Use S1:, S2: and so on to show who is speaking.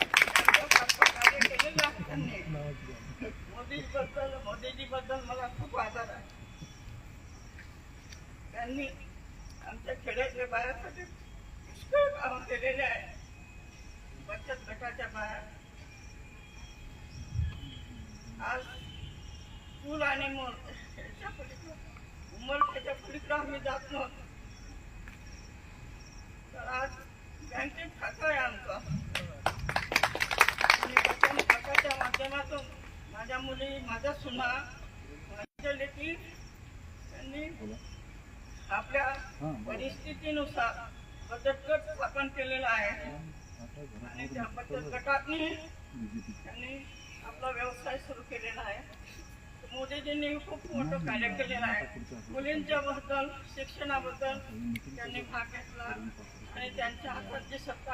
S1: कार्य केलेलं आहे त्यांनी. मोदीजीबद्दल मला खूप आदर आहे. त्यांनी आमच्या खेड्यातल्या बायासाठी पुष्कळ काम केलेले आहे. बचत गटाच्या बाया आज चूल आणि मूल याच्या पलीकडे उमरच्या पलीकडे आम्ही जात नव्हतो. तर आज बँकेत खातं आहे आमचं आणि बचत गटाच्या माध्यमातून माझ्या मुली, माझ्या सुना, माझ्या लेकी त्यांनी आपल्या परिस्थितीनुसार बचत गट स्थापन केलेला आहे आणि त्या बचत गटातनी त्यांनी आपला व्यवसाय सुरू केलेला आहे. मोदीजींनी खूप मोठं कार्य केलेलं आहे. मुलींच्या बद्दल, शिक्षणाबद्दल त्यांनी भाग घेतला आणि त्यांच्या हातात जी सत्ता